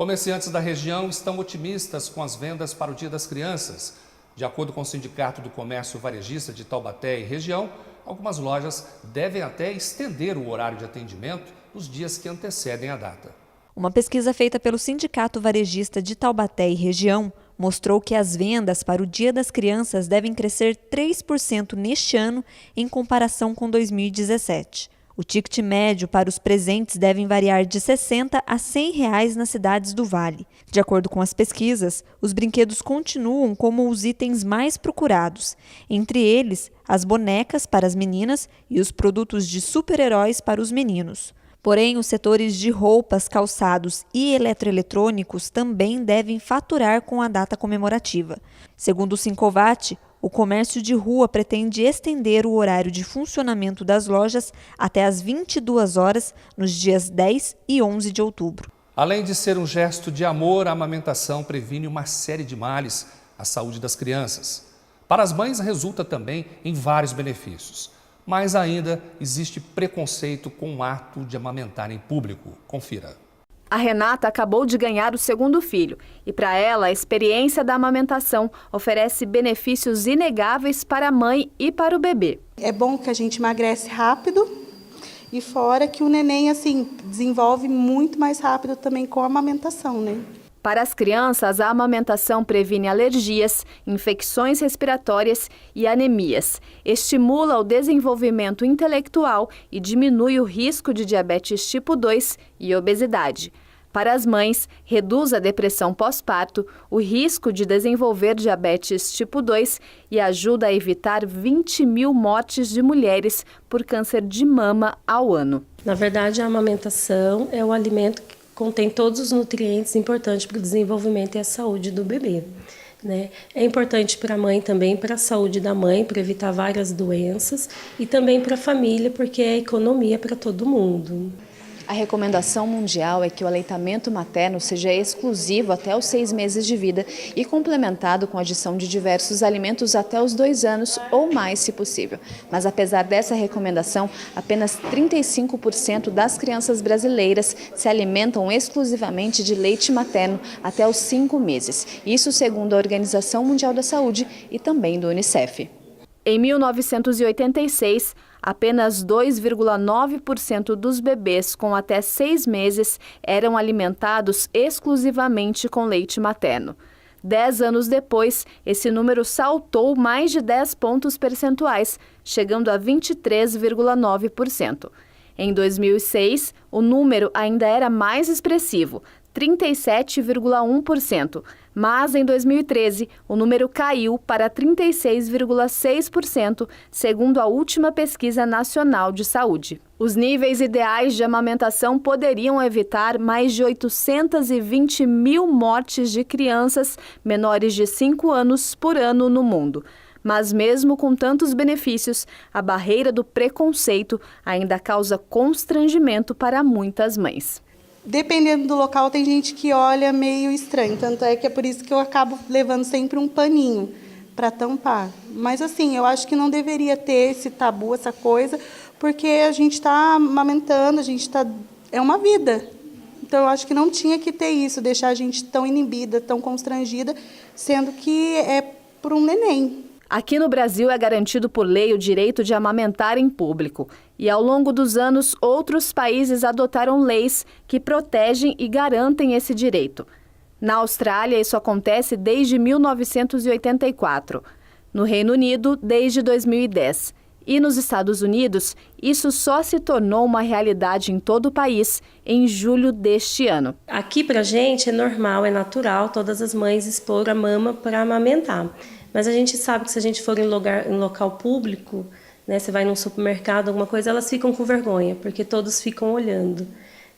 Comerciantes da região estão otimistas com as vendas para o Dia das Crianças. De acordo com o Sindicato do Comércio Varejista de Taubaté e região, algumas lojas devem até estender o horário de atendimento nos dias que antecedem a data. Uma pesquisa feita pelo Sindicato Varejista de Taubaté e região mostrou que as vendas para o Dia das Crianças devem crescer 3% neste ano em comparação com 2017. O ticket médio para os presentes deve variar de R$ 60 a R$ 100 nas cidades do Vale. De acordo com as pesquisas, os brinquedos continuam como os itens mais procurados, entre eles as bonecas para as meninas e os produtos de super-heróis para os meninos. Porém, os setores de roupas, calçados e eletroeletrônicos também devem faturar com a data comemorativa. Segundo o Sincovat, o comércio de rua pretende estender o horário de funcionamento das lojas até às 22 horas nos dias 10 e 11 de outubro. Além de ser um gesto de amor, a amamentação previne uma série de males à saúde das crianças. Para as mães, resulta também em vários benefícios. Mas ainda existe preconceito com o ato de amamentar em público. Confira. A Renata acabou de ganhar o segundo filho e, para ela, a experiência da amamentação oferece benefícios inegáveis para a mãe e para o bebê. É bom que a gente emagrece rápido e fora que o neném desenvolve muito mais rápido também com a amamentação, né? Para as crianças, a amamentação previne alergias, infecções respiratórias e anemias, estimula o desenvolvimento intelectual e diminui o risco de diabetes tipo 2 e obesidade. Para as mães, reduz a depressão pós-parto, o risco de desenvolver diabetes tipo 2 e ajuda a evitar 20 mil mortes de mulheres por câncer de mama ao ano. Na verdade, a amamentação é o alimento que contém todos os nutrientes importantes para o desenvolvimento e a saúde do bebê, né? É importante para a mãe também, para a saúde da mãe, para evitar várias doenças e também para a família, porque é economia para todo mundo. A recomendação mundial é que o aleitamento materno seja exclusivo até os 6 meses de vida e complementado com a adição de diversos alimentos até os 2 anos ou mais, se possível. Mas apesar dessa recomendação, apenas 35% das crianças brasileiras se alimentam exclusivamente de leite materno até os 5 meses. Isso segundo a Organização Mundial da Saúde e também do Unicef. Em 1986, apenas 2,9% dos bebês com até 6 meses eram alimentados exclusivamente com leite materno. 10 anos depois, esse número saltou mais de 10 pontos percentuais, chegando a 23,9%. Em 2006, o número ainda era mais expressivo, 37,1%, mas em 2013 o número caiu para 36,6%, segundo a última pesquisa nacional de saúde. Os níveis ideais de amamentação poderiam evitar mais de 820 mil mortes de crianças menores de 5 anos por ano no mundo. Mas mesmo com tantos benefícios, a barreira do preconceito ainda causa constrangimento para muitas mães. Dependendo do local, tem gente que olha meio estranho, tanto é que é por isso que eu acabo levando sempre um paninho para tampar. Mas assim, eu acho que não deveria ter esse tabu, essa coisa, porque a gente está amamentando, é uma vida. Então eu acho que não tinha que ter isso, deixar a gente tão inibida, tão constrangida, sendo que é por um neném. Aqui no Brasil é garantido por lei o direito de amamentar em público. E ao longo dos anos, outros países adotaram leis que protegem e garantem esse direito. Na Austrália, isso acontece desde 1984. No Reino Unido, desde 2010. E nos Estados Unidos, isso só se tornou uma realidade em todo o país em julho deste ano. Aqui pra gente é normal, é natural todas as mães expor a mama para amamentar. Mas a gente sabe que se a gente for em local público, né, você vai num supermercado, alguma coisa, elas ficam com vergonha, porque todos ficam olhando,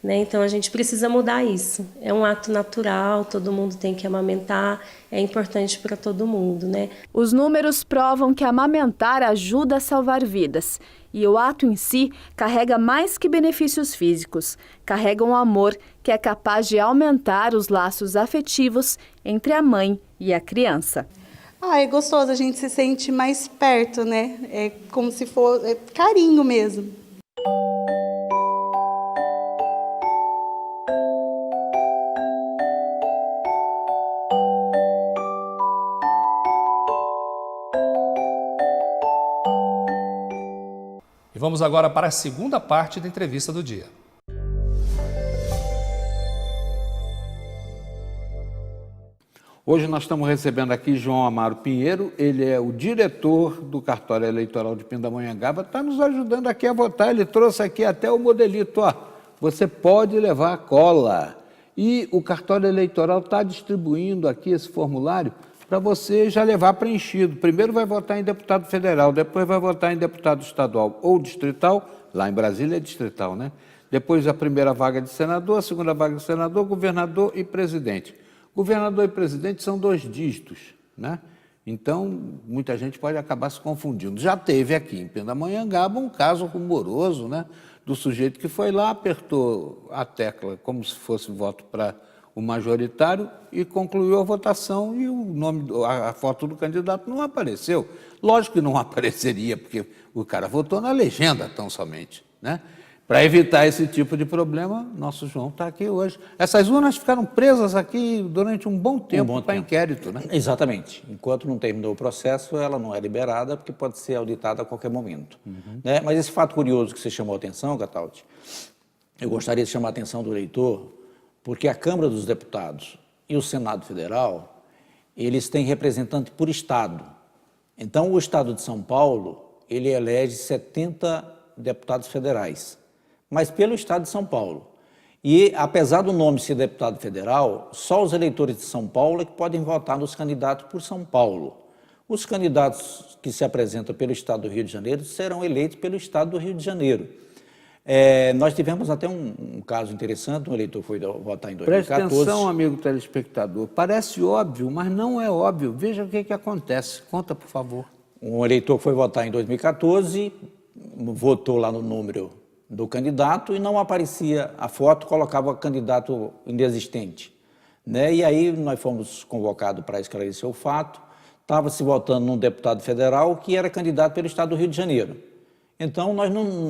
né? Então a gente precisa mudar isso. É um ato natural, todo mundo tem que amamentar, é importante para todo mundo, né? Os números provam que amamentar ajuda a salvar vidas. E o ato em si carrega mais que benefícios físicos, carrega um amor que é capaz de aumentar os laços afetivos entre a mãe e a criança. É gostoso, a gente se sente mais perto, né? É como se fosse carinho mesmo. vamos agora para a segunda parte da entrevista do dia. Hoje nós estamos recebendo aqui João Amaro Pinheiro, ele é o diretor do cartório eleitoral de Pindamonhangaba, está nos ajudando aqui a votar, ele trouxe aqui até o modelito, ó, você pode levar a cola. E o cartório eleitoral está distribuindo aqui esse formulário para você já levar preenchido. Primeiro vai votar em deputado federal, depois vai votar em deputado estadual ou distrital, lá em Brasília é distrital, né? Depois a primeira vaga de senador, a segunda vaga de senador, governador e presidente. Governador e presidente são 2 dígitos, né? Então, muita gente pode acabar se confundindo. Já teve aqui em Pindamonhangaba um caso rumoroso, né? Do sujeito que foi lá, apertou a tecla como se fosse voto para o majoritário e concluiu a votação e o nome, a foto do candidato não apareceu. Lógico que não apareceria, porque o cara votou na legenda tão somente, né? Para evitar esse tipo de problema, nosso João está aqui hoje. Essas urnas ficaram presas aqui durante um bom tempo para inquérito, né? Exatamente. Enquanto não terminou o processo, ela não é liberada, porque pode ser auditada a qualquer momento. Né? Mas esse fato curioso que você chamou a atenção, Cataldi, eu gostaria de chamar a atenção do eleitor, porque a Câmara dos Deputados e o Senado Federal, eles têm representante por Estado. Então, o Estado de São Paulo, ele elege 70 deputados federais, mas pelo Estado de São Paulo. E, apesar do nome ser deputado federal, só os eleitores de São Paulo é que podem votar nos candidatos por São Paulo. Os candidatos que se apresentam pelo Estado do Rio de Janeiro serão eleitos pelo Estado do Rio de Janeiro. Nós tivemos até um caso interessante, um eleitor foi votar em 2014. Preste atenção, amigo telespectador. Parece óbvio, mas não é óbvio. Veja o que acontece. Conta, por favor. Um eleitor foi votar em 2014, votou lá no número do candidato e não aparecia a foto, colocava o candidato inexistente. Né? E aí nós fomos convocados para esclarecer o fato, estava se votando num deputado federal que era candidato pelo Estado do Rio de Janeiro. Então,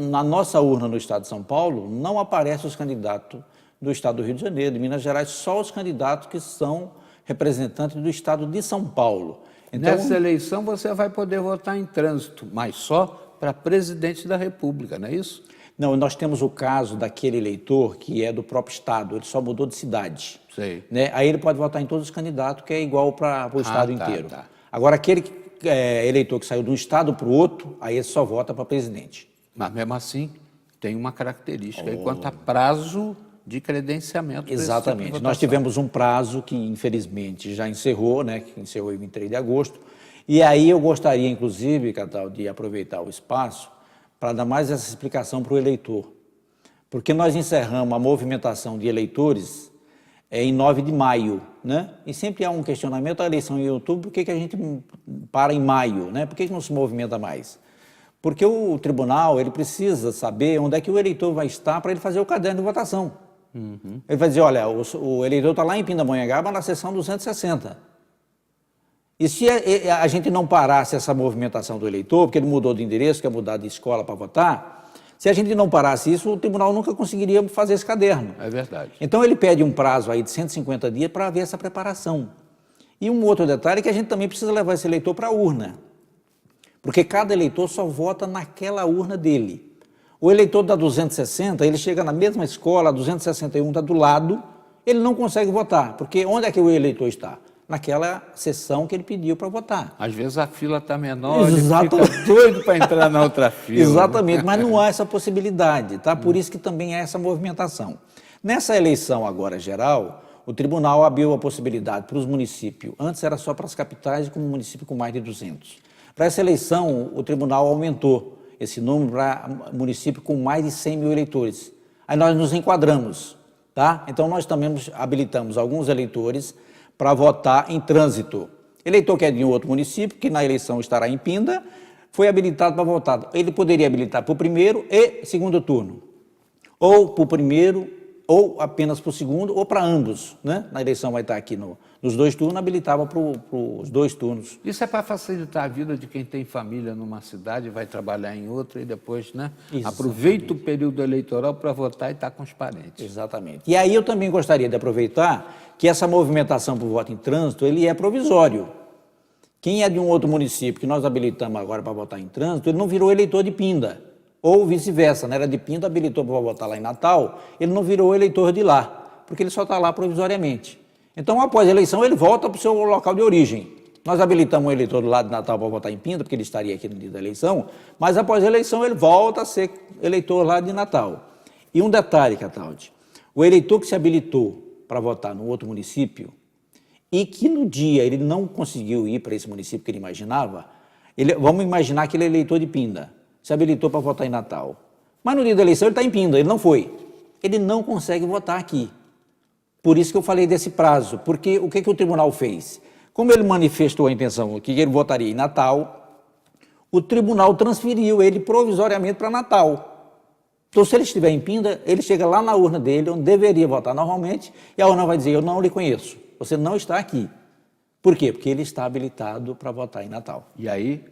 na nossa urna no Estado de São Paulo, não aparecem os candidatos do Estado do Rio de Janeiro, de Minas Gerais, só os candidatos que são representantes do Estado de São Paulo. Então, nessa eleição você vai poder votar em trânsito, mas só para presidente da República, não é isso? Não, nós temos o caso daquele eleitor que é do próprio Estado, ele só mudou de cidade. Sei. Né? Aí ele pode votar em todos os candidatos, que é igual para o Estado inteiro. Tá. Agora, aquele eleitor que saiu de um Estado para o outro, aí ele só vota para presidente. Mas mesmo assim, tem uma característica aí quanto a prazo de credenciamento. Exatamente. Tipo de nós tivemos um prazo que, infelizmente, já encerrou, né? Que encerrou em 23 de agosto. E aí eu gostaria, inclusive, Catal, de aproveitar o espaço para dar mais essa explicação para o eleitor. Porque nós encerramos a movimentação de eleitores em 9 de maio, né? E sempre há um questionamento, a eleição em outubro, por que a gente para em maio, né? Por que não se movimenta mais? Porque o tribunal, ele precisa saber onde é que o eleitor vai estar para ele fazer o caderno de votação. Ele vai dizer, olha, o eleitor está lá em Pindamonhangaba na seção 260. E se a gente não parasse essa movimentação do eleitor, porque ele mudou de endereço, quer mudar de escola para votar, se a gente não parasse isso, o tribunal nunca conseguiria fazer esse caderno. É verdade. Então ele pede um prazo aí de 150 dias para haver essa preparação. E um outro detalhe é que a gente também precisa levar esse eleitor para a urna, porque cada eleitor só vota naquela urna dele. O eleitor da 260, ele chega na mesma escola, a 261 está do lado, ele não consegue votar, porque onde é que o eleitor está? Naquela sessão que ele pediu para votar. Às vezes a fila está menor, ele fica doido para entrar na outra fila. Exatamente, né? mas não há essa possibilidade, tá? Por isso que também há essa movimentação. Nessa eleição agora geral, o tribunal abriu a possibilidade para os municípios, antes era só para as capitais e como município com mais de 200. Para essa eleição, o tribunal aumentou esse número para município com mais de 100 mil eleitores. Aí nós nos enquadramos, tá? Então nós também habilitamos alguns eleitores para votar em trânsito. Eleitor que é de um outro município, que na eleição estará em Pinda, foi habilitado para votar. Ele poderia habilitar para o primeiro e segundo turno. Ou para o primeiro, ou apenas para o segundo, ou para ambos. Né? Na eleição vai estar aqui nos 2 turnos, habilitava para os 2 turnos. Isso é para facilitar a vida de quem tem família numa cidade, vai trabalhar em outra e depois, né? Aproveita o período eleitoral para votar e estar com os parentes. Exatamente. E aí eu também gostaria de aproveitar que essa movimentação por voto em trânsito, ele é provisório. Quem é de um outro município que nós habilitamos agora para votar em trânsito, ele não virou eleitor de Pinda. Ou vice-versa, né? Era de Pinda, habilitou para votar lá em Natal, ele não virou eleitor de lá, porque ele só está lá provisoriamente. Então, após a eleição, ele volta para o seu local de origem. Nós habilitamos um eleitor do lado de Natal para votar em Pinda, porque ele estaria aqui no dia da eleição, mas após a eleição ele volta a ser eleitor lá de Natal. E um detalhe, Cataldi, o eleitor que se habilitou para votar no outro município e que no dia ele não conseguiu ir para esse município que ele imaginava, vamos imaginar que ele é eleitor de Pinda, se habilitou para votar em Natal. Mas no dia da eleição ele está em Pinda, ele não foi. Ele não consegue votar aqui. Por isso que eu falei desse prazo, porque o que o tribunal fez? Como ele manifestou a intenção que ele votaria em Natal, o tribunal transferiu ele provisoriamente para Natal. Então, se ele estiver em Pinda, ele chega lá na urna dele, onde deveria votar normalmente, e a urna vai dizer, eu não lhe conheço, você não está aqui. Por quê? Porque ele está habilitado para votar em Natal. E aí,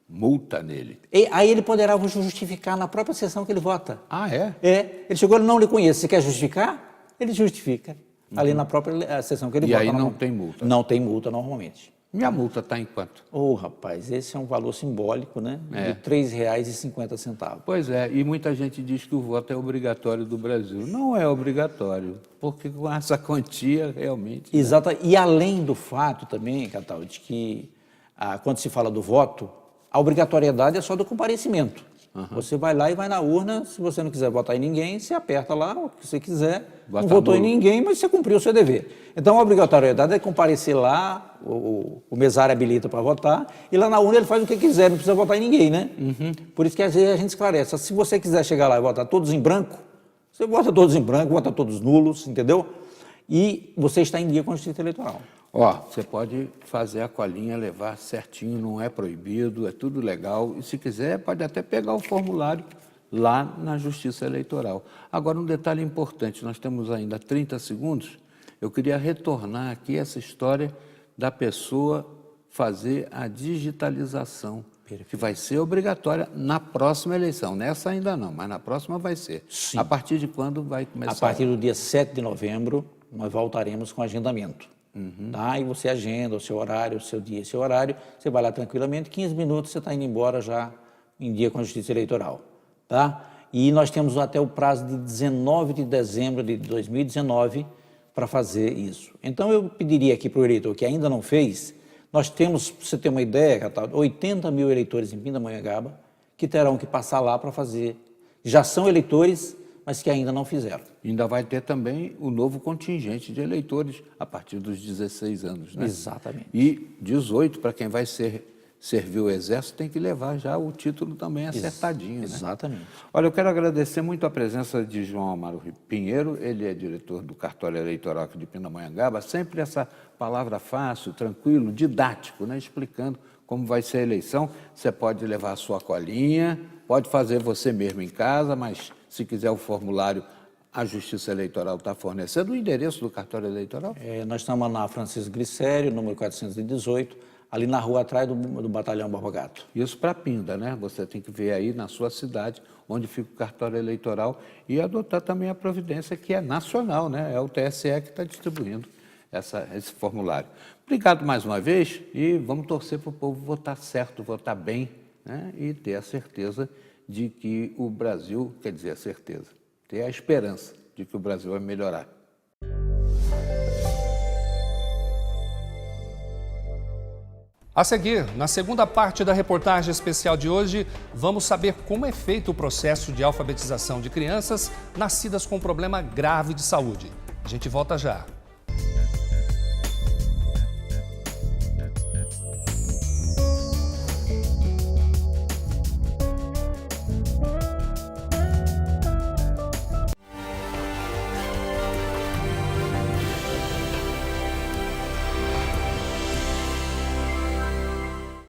multa nele. E aí ele poderá justificar na própria sessão que ele vota. Ah, é? É. Ele chegou, ele não lhe conhece. Você quer justificar? Ele justifica. Ali na própria sessão que ele vota. E aí não tem multa? Não tem multa normalmente. Minha multa está em quanto? Rapaz, esse é um valor simbólico, né? É. De R$ 3,50. Pois é, e muita gente diz que o voto é obrigatório do Brasil. Não é obrigatório, porque com essa quantia realmente... Exato. Né? E além do fato também, Cataldi, de que quando se fala do voto, a obrigatoriedade é só do comparecimento. Uhum. Você vai lá e vai na urna, se você não quiser votar em ninguém, você aperta lá o que você quiser, não votou em ninguém, mas você cumpriu o seu dever. Então a obrigatoriedade é comparecer lá, o mesário habilita para votar, e lá na urna ele faz o que quiser, não precisa votar em ninguém, né? Uhum. Por isso que às vezes a gente esclarece, se você quiser chegar lá e votar todos em branco, você vota todos em branco, vota todos nulos, entendeu? E você está em dia com a Justiça Eleitoral. Você pode fazer a colinha, levar certinho, não é proibido, é tudo legal. E se quiser, pode até pegar o formulário lá na Justiça Eleitoral. Agora, um detalhe importante, nós temos ainda 30 segundos. Eu queria retornar aqui essa história da pessoa fazer a digitalização, que vai ser obrigatória na próxima eleição. Nessa ainda não, mas na próxima vai ser. Sim. A partir de quando vai começar? A partir do dia 7 de novembro, nós voltaremos com agendamento. Uhum. Tá? E você agenda o seu horário, o seu dia, seu horário, você vai lá tranquilamente, 15 minutos você está indo embora já em dia com a Justiça Eleitoral. Tá? E nós temos até o prazo de 19 de dezembro de 2019 para fazer isso. Então eu pediria aqui para o eleitor que ainda não fez, nós temos, para você ter uma ideia, 80 mil eleitores em Pindamonhangaba que terão que passar lá para fazer. Já são eleitores, mas que ainda não fizeram. Ainda vai ter também o novo contingente de eleitores a partir dos 16 anos, né? Exatamente. E 18, para quem vai servir o Exército, tem que levar já o título também acertadinho, né? Exatamente. Olha, eu quero agradecer muito a presença de João Amaro Pinheiro, ele é diretor do Cartório Eleitoral aqui de Pindamonhangaba, sempre essa palavra fácil, tranquilo, didático, né? Explicando como vai ser a eleição. Você pode levar a sua colinha, pode fazer você mesmo em casa, mas se quiser o formulário, a Justiça Eleitoral está fornecendo o endereço do cartório eleitoral? Nós estamos na Francisco Glicério, número 418, ali na rua atrás do Batalhão Borba Gato. Isso para Pinda, né? Você tem que ver aí na sua cidade onde fica o cartório eleitoral e adotar também a providência que é nacional, né? É o TSE que está distribuindo esse formulário. Obrigado mais uma vez e vamos torcer para o povo votar certo, votar bem, né? E ter a certeza de que o Brasil, quer dizer, a certeza, ter a esperança de que o Brasil vai melhorar. A seguir, na segunda parte da reportagem especial de hoje, vamos saber como é feito o processo de alfabetização de crianças nascidas com problema grave de saúde. A gente volta já.